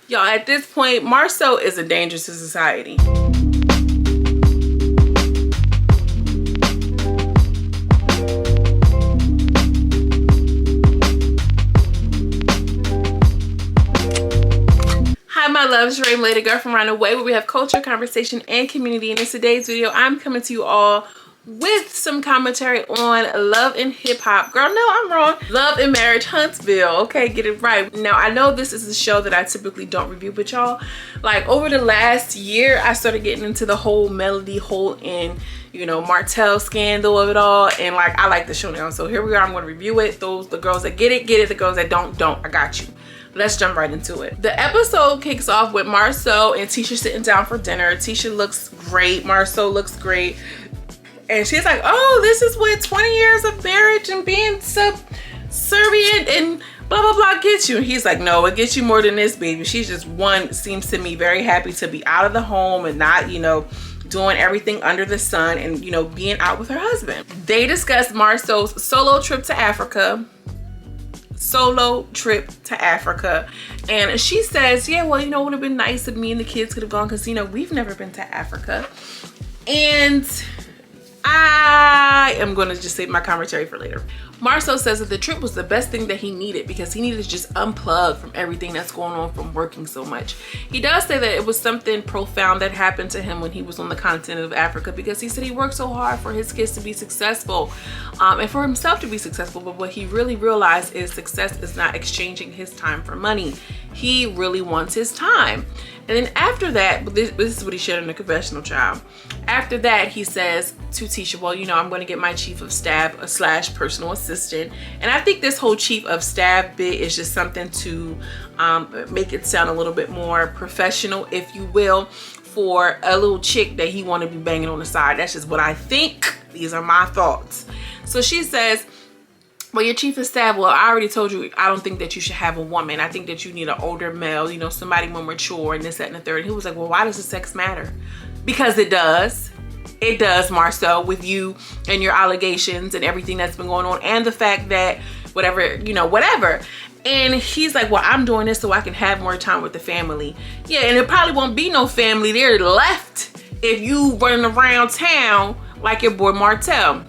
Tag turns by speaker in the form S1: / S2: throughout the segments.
S1: Y'all, at this point, Marceau is a danger to society. Hi my loves, Ray Lady Girl from Run Away, where we have culture, conversation, and community. And in today's video, I'm coming to you all with some commentary on Love and Hip Hop. Girl, no, I'm wrong. Love and Marriage Huntsville. Okay, get it right. Now, I know this is a show that I typically don't review, but y'all, like over the last year, I started getting into the whole Melody Holt and, you know, Martell scandal of it all. And like, I like the show now. So here we are, I'm gonna review it. The girls that get it, get it. The girls that don't. I got you. Let's jump right into it. The episode kicks off with Marceau and Tisha sitting down for dinner. Tisha looks great. Marceau looks great. And she's like, oh, this is what 20 years of marriage and being subservient and blah, blah, blah gets you. And he's like, no, it gets you more than this, baby. She's just seems to me very happy to be out of the home and not, you know, doing everything under the sun and, you know, being out with her husband. They discuss Marceau's solo trip to Africa. And she says, yeah, well, you know, it would have been nice if me and the kids could have gone because, you know, we've never been to Africa. And I am going to just save my commentary for later. Marceau says that the trip was the best thing that he needed because he needed to just unplug from everything that's going on from working so much. He does say that it was something profound that happened to him when he was on the continent of Africa because he said he worked so hard for his kids to be successful and for himself to be successful. But what he really realized is success is not exchanging his time for money. He really wants his time. And then after that, this is what he shared in the confessional, child. After that, he says to Tisha, well, you know, I'm going to get my chief of staff / personal assistant. And I think this whole chief of staff bit is just something to make it sound a little bit more professional, if you will, for a little chick that he want to be banging on the side. That's just what I think. These are my thoughts. So she says, well, your chief of staff, well, I already told you, I don't think that you should have a woman. I think that you need an older male, you know, somebody more mature and this, that, and the third. And he was like, well, why does the sex matter? Because it does. It does, Marceau, with you and your allegations and everything that's been going on and the fact that whatever, you know, whatever. And he's like, well, I'm doing this so I can have more time with the family. Yeah, and it probably won't be no family there left if you running around town like your boy Martell.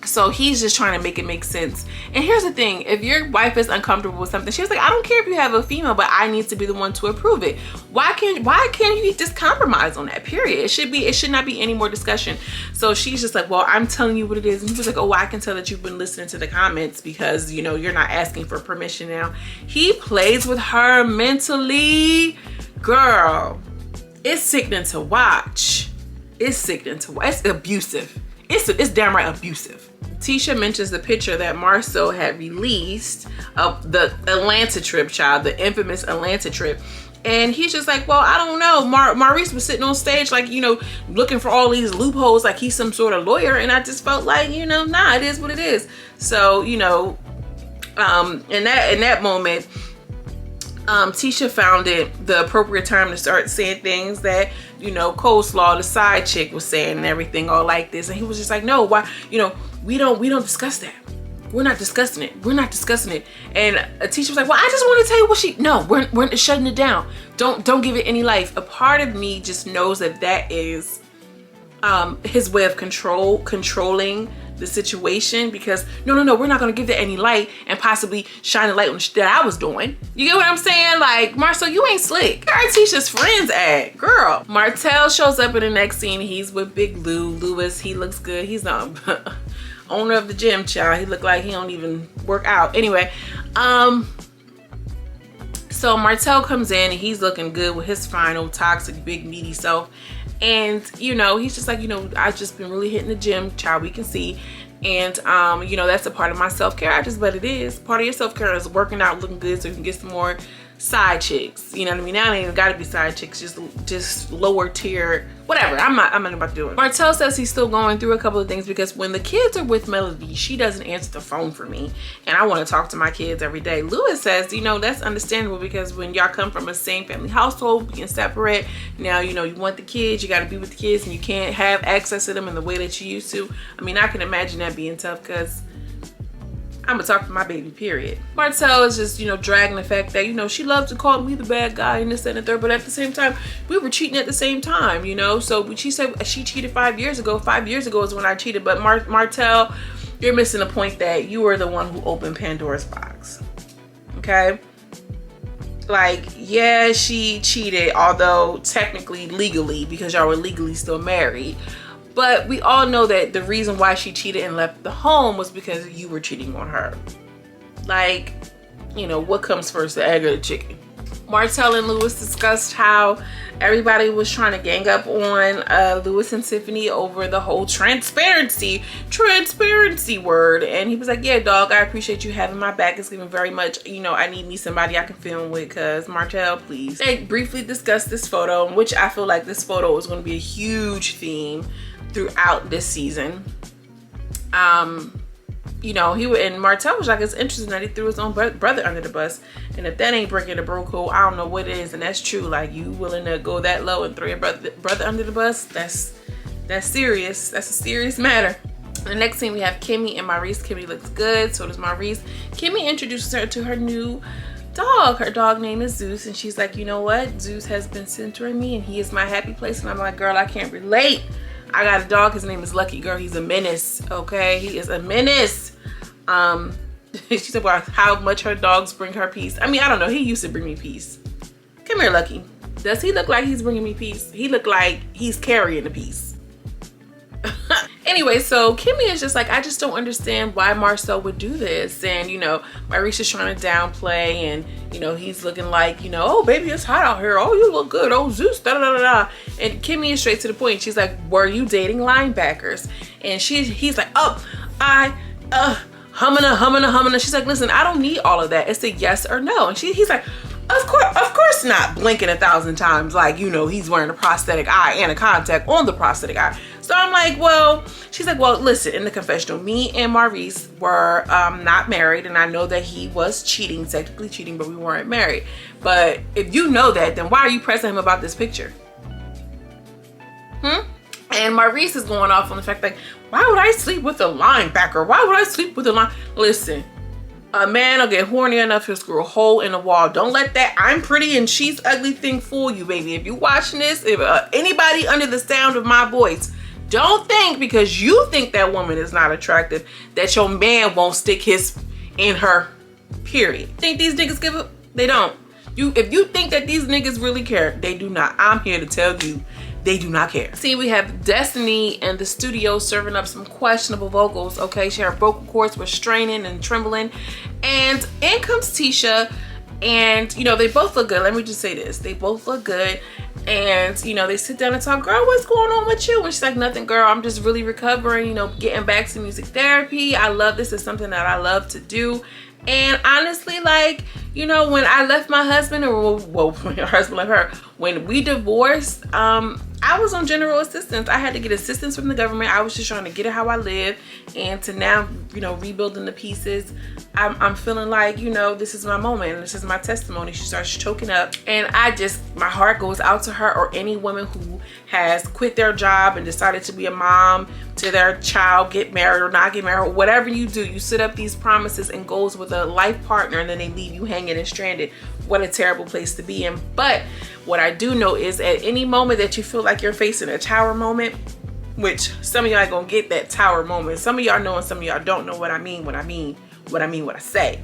S1: So he's just trying to make it make sense. And here's the thing, if your wife is uncomfortable with something, she's like, I don't care if you have a female, but I need to be the one to approve it. Why can't you just compromise on that, period? It should not be any more discussion. So she's just like, well, I'm telling you what it is. And he was like, oh, I can tell that you've been listening to the comments because, you know, you're not asking for permission now. He plays with her mentally. Girl, it's sickening to watch. It's sickening to watch. It's abusive. It's downright abusive. Tisha mentions the picture that Marceau had released of the Atlanta trip, child, the infamous Atlanta trip. And he's just like, well, I don't know. Maurice was sitting on stage, like, you know, looking for all these loopholes, like he's some sort of lawyer. And I just felt like, you know, nah, it is what it is. So, you know, in that moment, Tisha found it the appropriate time to start saying things that, you know, Coleslaw, the side chick, was saying and everything all like this. And he was just like, no, why, you know, we don't discuss that. We're not discussing it. We're not discussing it. And Tisha was like, well, I just want to tell you what we're shutting it down. Don't give it any life. A part of me just knows that is his way of controlling the situation, because no, we're not going to give that any light and possibly shine a light on the shit that I was doing. You get what I'm saying? Like, Marceau, you ain't slick. Where are Tisha's friends at? Girl. Martell shows up in the next scene. He's with Big Louis. He looks good. He's owner of the gym, child. He look like he don't even work out. Anyway, so Martell comes in and he's looking good with his fine old toxic big meaty self. And, you know, he's just like, you know, I've just been really hitting the gym, child, we can see. And, you know, that's a part of my self-care. I just bet it is. Part of your self-care is working out, looking good so you can get some more side chicks. You know what I mean? Now they ain't got to be side chicks, just lower tier, whatever. I'm not about to do it. Martell says he's still going through a couple of things because when the kids are with Melody, she doesn't answer the phone for me. And I want to talk to my kids every day. Louis says, you know, that's understandable because when y'all come from a same family household, being separate, now, you know, you want the kids, you got to be with the kids and you can't have access to them in the way that you used to. I mean, I can imagine that being tough because I'm gonna talk to my baby, period. Martell is just, you know, dragging the fact that, you know, she loves to call me the bad guy and this and the third, but at the same time, we were cheating at the same time, you know? So she said she cheated 5 years ago. 5 years ago is when I cheated, but Martell, you're missing the point that you were the one who opened Pandora's box, okay? Like, yeah, she cheated, although technically legally, because y'all were legally still married. But we all know that the reason why she cheated and left the home was because you were cheating on her. Like, you know, what comes first, the egg or the chicken? Martell and Louis discussed how everybody was trying to gang up on Louis and Tiffany over the whole transparency word. And he was like, yeah, dog, I appreciate you having my back. It's giving very much, you know, I need me somebody I can film with, because Martell, please. They briefly discussed this photo, which I feel like this photo is going to be a huge theme throughout this season. You know, and Martell was like, it's interesting that he threw his own brother under the bus. And if that ain't breaking the bro code, I don't know what it is. And that's true. Like, you willing to go that low and throw your brother under the bus? That's serious. That's a serious matter. The next scene, we have Kimmy and Maurice. Kimmy looks good, so does Maurice. Kimmy introduces her to her new dog. Her dog name is Zeus, and she's like, you know what? Zeus has been centering me, and he is my happy place. And I'm like, girl, I can't relate. I got a dog. His name is Lucky. Girl, he's a menace. Okay, he is a menace. She said, well, how much her dogs bring her peace. I mean, I don't know. He used to bring me peace. Come here, Lucky. Does he look like he's bringing me peace? He look like he's carrying the peace. Anyway, so Kimmy is just like, I just don't understand why Marcel would do this. And, you know, Maurice is trying to downplay, and, you know, he's looking like, you know, oh, baby, it's hot out here. Oh, you look good. Oh, Zeus, da da da da. And Kimmy is straight to the point. She's like, were you dating linebackers? And he's like, oh, humming. She's like, listen, I don't need all of that. It's a yes or no. And he's like, of course not, blinking 1,000 times, like, you know, he's wearing a prosthetic eye and a contact on the prosthetic eye. So I'm like, well, she's like, well, listen, in the confessional, me and Maurice were not married, and I know that he was technically cheating, but we weren't married. But if you know that, then why are you pressing him about this picture? And Maurice is going off on the fact, like, why would I sleep with a linebacker? Why would I sleep with a line? Listen, a man will get horny enough to screw a hole in the wall. Don't let that I'm pretty and she's ugly thing fool you, baby. If you're watching this, if anybody under the sound of my voice, don't think because you think that woman is not attractive that your man won't stick his in her, period. Think these niggas give up? They don't. If you think that these niggas really care, they do not. I'm here to tell you, they do not care. See, we have Destiny in the studio serving up some questionable vocals. Okay, her vocal cords were straining and trembling. And in comes Tisha, and you know, they both look good. Let me just say this, they both look good. And you know, they sit down and talk, girl, what's going on with you? And she's like, nothing, girl, I'm just really recovering, you know, getting back to music therapy. I love this. Is something that I love to do. And honestly, like, you know, when I left my husband, or well, when her husband left her, when we divorced, I was on general assistance. I had to get assistance from the government. I was just trying to get it how I live. And to now, you know, rebuilding the pieces, I'm feeling like, you know, this is my moment. And this is my testimony. She starts choking up. And my heart goes out to her, or any woman who has quit their job and decided to be a mom to their child, get married or not get married, whatever you do, you set up these promises and goals with a life partner, and then they leave you hanging and stranded. What a terrible place to be in. But what I do know is, at any moment that you feel like you're facing a tower moment, which some of y'all ain't gonna get that tower moment. Some of y'all know and some of y'all don't know what I mean when I say.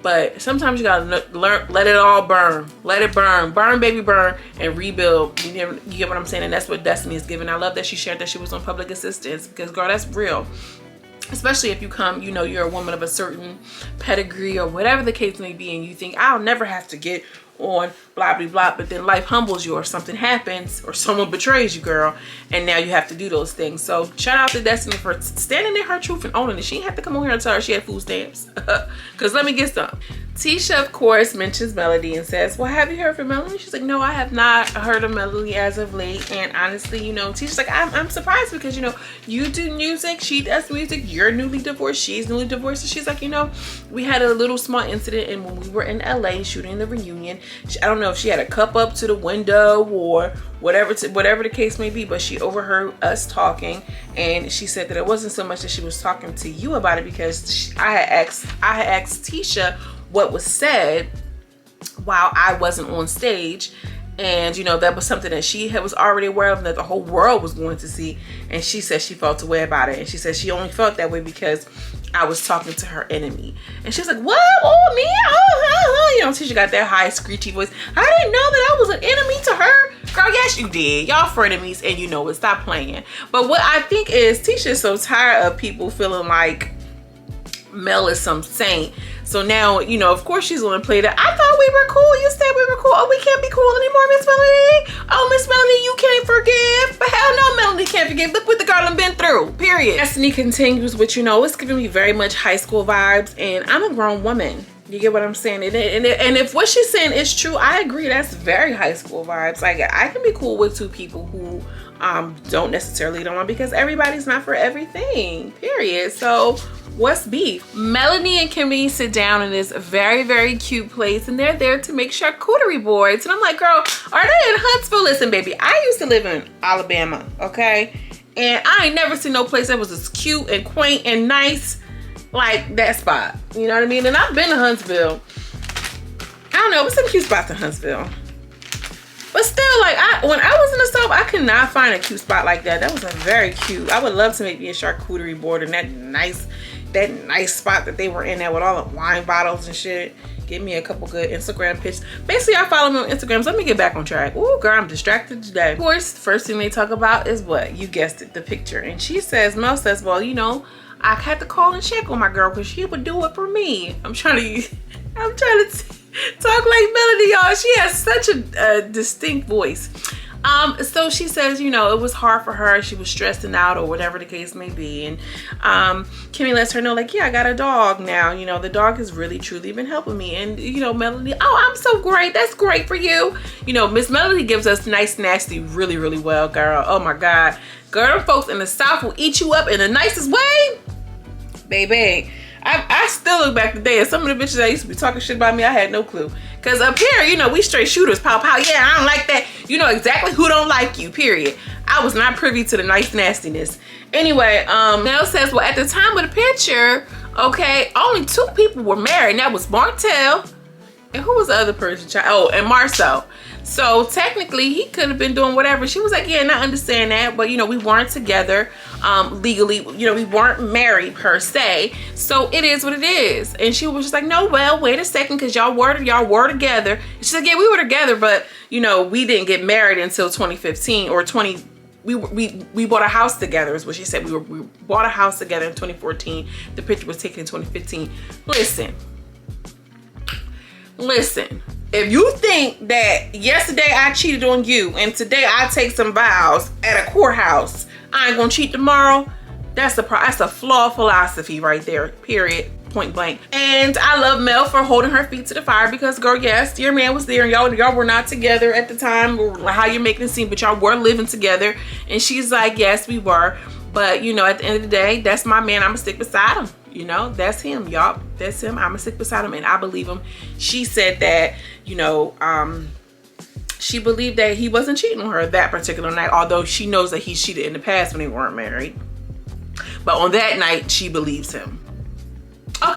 S1: But sometimes you gotta learn, let it all burn. Let it burn. Burn, baby, burn, and rebuild. You get what I'm saying? And that's what Destiny is giving. I love that she shared that she was on public assistance, because, girl, that's real. Especially if you come, you know, you're a woman of a certain pedigree or whatever the case may be, and you think, I'll never have to get on blah blah blah, but then life humbles you, or something happens, or someone betrays you, girl, and now you have to do those things. So shout out to Destiny for standing in her truth and owning it. She didn't have to come on here and tell her she had food stamps, because let me get some. Tisha, of course, mentions Melody and says, well, have you heard from Melody? She's like, no, I have not heard of Melody as of late. And honestly, you know, Tisha's like, I'm surprised because, you know, you do music, she does music, you're newly divorced, she's newly divorced. So she's like, you know, we had a little small incident and when we were in LA shooting the reunion, I don't know if she had a cup up to the window or whatever the case may be, but she overheard us talking and she said that it wasn't so much that she was talking to you about it because I had asked Tisha what was said while I wasn't on stage, and you know that was something that she was already aware of and that the whole world was going to see, and she said she felt a way about it, and she said she only felt that way because I was talking to her enemy. And she's like, what? Oh, me? Oh, you know, Tisha got that high screechy voice. I didn't know that I was an enemy to her. Girl, yes you did. Y'all frenemies and you know it. Stop playing. But what I think is Tisha is so tired of people feeling like Mel is some saint. So now, you know, of course she's gonna play that. I thought we were cool. You said we were cool. Oh, we can't be cool anymore, Miss Melody. Oh, Miss Melody, you can't forgive. But hell no, Melody can't forgive. Look what the girl done been through, period. Destiny continues with, you know, it's giving me very much high school vibes, and I'm a grown woman. You get what I'm saying? And if what she's saying is true, I agree. That's very high school vibes. Like, I can be cool with two people who don't necessarily get along because everybody's not for everything, period. So what's beef? Melanie and Kimmy sit down in this very, very cute place and they're there to make charcuterie boards. And I'm like, girl, are they in Huntsville? Listen, baby, I used to live in Alabama, okay? And I ain't never seen no place that was as cute and quaint and nice like that spot. You know what I mean? And I've been to Huntsville. I don't know, but some cute spots in Huntsville. But still, like, when I was in the South, I could not find a cute spot like that. That was a very cute. I would love to make me a charcuterie board in that nice spot that they were in there with all the wine bottles and shit. Give me a couple good Instagram pics. Basically, y'all follow me on Instagram. So let me get back on track. Ooh, girl, I'm distracted today. Of course, first thing they talk about is what? You guessed it, the picture. And Mel says, well, you know, I had to call and check on my girl because she would do it for me. I'm trying to talk like Melody, y'all. She has such a distinct voice. So she says, you know, it was hard for her. She was stressing out or whatever the case may be. And Kimmy lets her know, like, yeah, I got a dog now. You know, the dog has really, truly been helping me. And, you know, Melody, oh, I'm so great. That's great for you. You know, Miss Melody gives us nice, nasty really, really well, girl. Oh, my God. Girl, them folks in the South will eat you up in the nicest way. Baby, I still look back today at some of the bitches that used to be talking shit about me. I had no clue. Because up here, you know, we straight shooters. Pow, pow. Yeah, I don't like that. You know exactly who don't like you, period. I was not privy to the nice nastiness. Anyway, Mel says, well, at the time of the picture, okay, only 2 people were married. And that was Martell. And who was the other person? Oh, and Marcel. So technically, he could have been doing whatever. She was like, yeah, I understand that. But, you know, we weren't together legally. You know, we weren't married per se. So it is what it is. And she was just like, no, well, wait a second, because y'all were together. And she's like, yeah, we were together. But, you know, we didn't get married until 2015 or 20. We bought a house together is what she said. We bought a house together in 2014. The picture was taken in 2015. Listen, if you think that yesterday I cheated on you and today I take some vows at a courthouse, I ain't gonna cheat tomorrow, that's a flawed philosophy right there, period, point blank. And I love Mel for holding her feet to the fire because, girl, yes, your man was there and y'all were not together at the time, or how you're making it seem, but y'all were living together. And she's like, yes, we were. But, you know, at the end of the day, that's my man. I'm gonna stick beside him. You know, that's him, y'all. That's him. I'm gonna stick beside him, and I believe him. She said that, you know, she believed that he wasn't cheating on her that particular night, although she knows that he cheated in the past when they weren't married. But on that night, she believes him.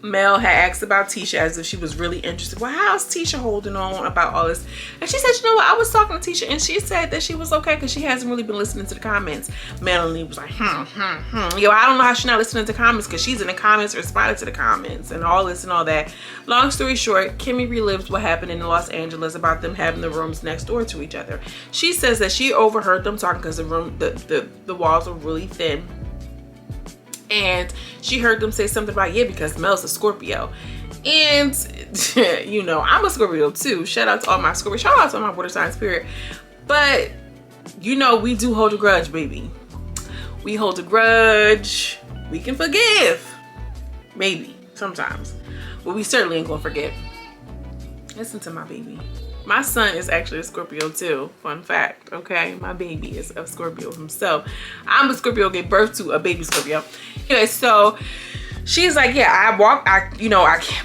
S1: Mel had asked about Tisha as if she was really interested. Well, how's Tisha holding on about all this? And she said, you know what, I was talking to Tisha and she said that she was okay because she hasn't really been listening to the comments. Melanie was like, Yo, I don't know how she's not listening to comments because she's in the comments, responding to the comments and all this and all that. Long story short, Kimmy relives what happened in Los Angeles about them having the rooms next door to each other. She says that she overheard them talking because the walls are really thin. And she heard them say something about, yeah, because Mel's a Scorpio. And, you know, I'm a Scorpio too. Shout out to all my Scorpios. Shout out to all my water signs, period. But, you know, we do hold a grudge, baby. We hold a grudge. We can forgive. Maybe, sometimes. But we certainly ain't gonna forget. Listen to my baby. My son is actually a Scorpio too. Fun fact, okay? My baby is a Scorpio himself. I'm a Scorpio, gave birth to a baby Scorpio. Anyway, so she's like, yeah, I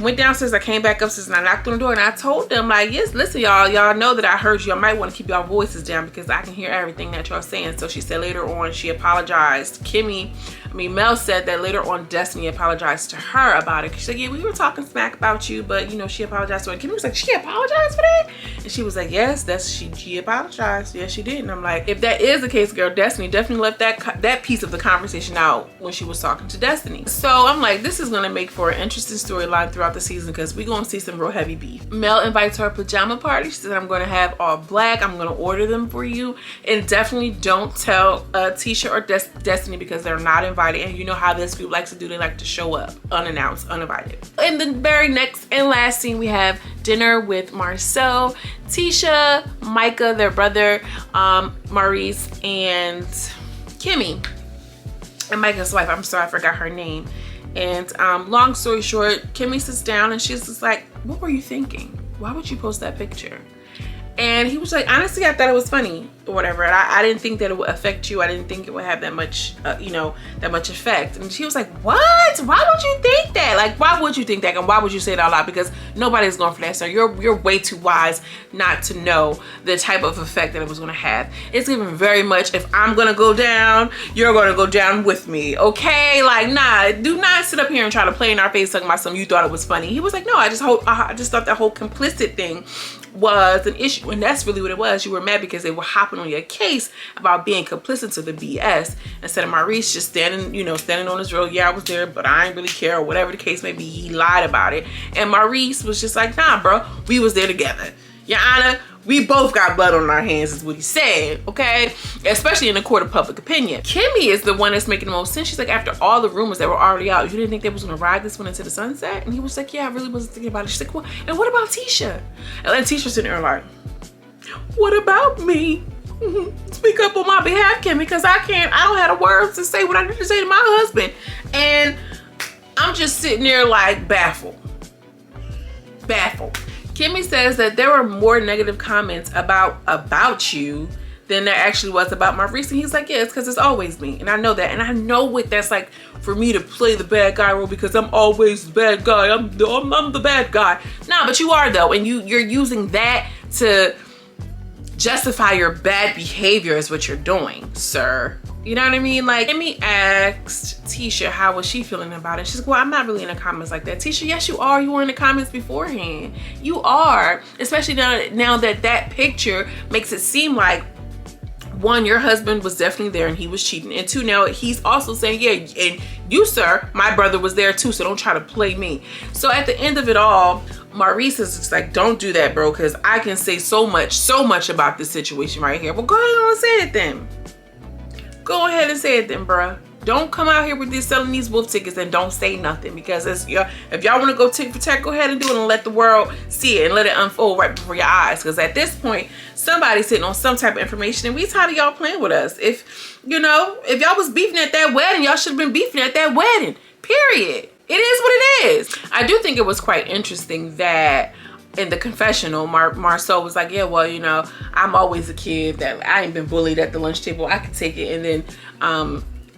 S1: went downstairs, I came back upstairs, and I knocked on the door, and I told them, like, yes, listen, y'all know that I heard you. I might want to keep y'all voices down because I can hear everything that y'all saying. So she said later on she apologized. Mel said that later on Destiny apologized to her about it. She said, yeah, we were talking smack about you, but you know, she apologized to her. And Kimmy was like, she apologized for that? And she was like, yes, she apologized. Yes, she did. And I'm like, if that is the case, girl, Destiny definitely left that piece of the conversation out when she was talking to Destiny. So I'm like, this is gonna make for an interesting storyline throughout the season because we're gonna see some real heavy beef. Mel invites her pajama party. She said, I'm gonna have all black. I'm gonna order them for you. And definitely don't tell Tisha or Destiny because they're not invited. And you know how this group likes to do, they like to show up unannounced, uninvited. In the very next and last scene, we have dinner with Marcel, Tisha, Micah, their brother, Maurice, and Kimmy, and Micah's wife. I'm sorry, I forgot her name. And long story short, Kimmy sits down and she's just like, what were you thinking? Why would you post that picture? And he was like, honestly, I thought it was funny or whatever. And I didn't think that it would affect you. I didn't think it would have that much, that much effect. And she was like, what? Why would you think that? Like, why would you think that? And why would you say it out loud? Because nobody's going for that, sir. You're way too wise not to know the type of effect that it was going to have. It's even very much, if I'm going to go down, you're going to go down with me. Okay? Like, nah, do not sit up here and try to play in our face talking about something you thought it was funny. He was like, no, I just thought that whole complicit thing was an issue. And that's really what it was. You were mad because they were hopping on your case about being complicit to the BS instead of Maurice just standing on his road. Yeah, I was there, but I ain't really care, or whatever the case may be. He lied about it. And Maurice was just like, nah, bro, we was there together. Your Honor, we both got blood on our hands is what he said, okay? Especially in the court of public opinion. Kimmy is the one that's making the most sense. She's like, after all the rumors that were already out, you didn't think they was gonna ride this one into the sunset? And he was like, yeah, I really wasn't thinking about it. She's like, well, and what about Tisha? And then Tisha's sitting there like, what about me? Speak up on my behalf, Kimmy, because I don't have the words to say what I need to say to my husband. And I'm just sitting there like baffled. Kimmy says that there were more negative comments about you than there actually was about Maurice. And he's like, yeah, it's because it's always me. And I know that. And I know what that's like for me to play the bad guy role because I'm always the bad guy. I'm the bad guy. Nah, but you are though. And you're using that to justify your bad behavior is what you're doing, sir. You know what I mean? Like, Kimmy asked Tisha how was she feeling about it. She's like, well, I'm not really in the comments like that. Tisha, yes, you are. You were in the comments beforehand. You are. Especially now that picture makes it seem like, one, your husband was definitely there and he was cheating. And two, now he's also saying, yeah, and you, sir, my brother was there too, so don't try to play me. So at the end of it all, Maurice is just like, don't do that, bro, because I can say so much about this situation right here. Well, go ahead and say it then. Go ahead and say it then, bruh. Don't come out here with this selling these wolf tickets and don't say nothing, because if y'all want to go tick for tack, go ahead and do it and let the world see it and let it unfold right before your eyes. Because at this point, somebody's sitting on some type of information and we tired of y'all playing with us. If y'all was beefing at that wedding, y'all should have been beefing at that wedding. Period. It is what it is. I do think it was quite interesting that in the confessional, Marcel was like, yeah, well, I'm always a kid that I ain't been bullied at the lunch table. I could take it. And then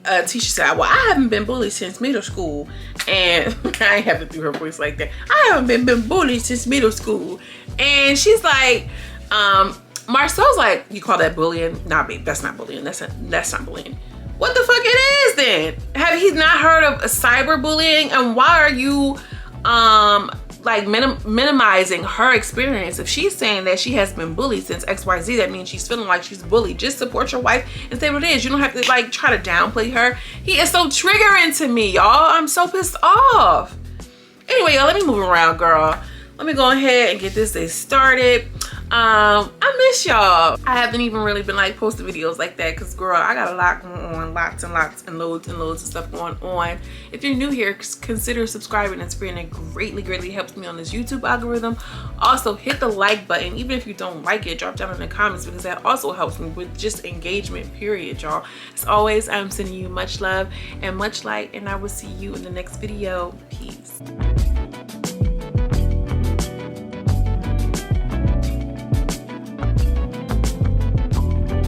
S1: Tisha said, well, I haven't been bullied since middle school. And I ain't have to do her voice like that. I haven't been bullied since middle school. And she's like, Marcel's like, you call that bullying? Nah, babe, that's not bullying. That's not bullying. What the fuck it is then? Have he not heard of cyberbullying? And why are you like minimizing her experience? If she's saying that she has been bullied since XYZ, that means she's feeling like she's bullied. Just support your wife and say what it is. You don't have to like try to downplay her. He is so triggering to me, y'all. I'm so pissed off. Anyway, y'all, let me move around, girl. Let me go ahead and get this day started. I miss y'all. I haven't even really been like posting videos like that because, girl, I got a lot going on, lots and loads of stuff going on. If you're new here, consider subscribing and spreading. It greatly helps me on this YouTube algorithm. Also, hit the like button. Even if you don't like it, drop down in the comments because that also helps me with just engagement, period, y'all. As always, I'm sending you much love and much light, and I will see you in the next video. Peace.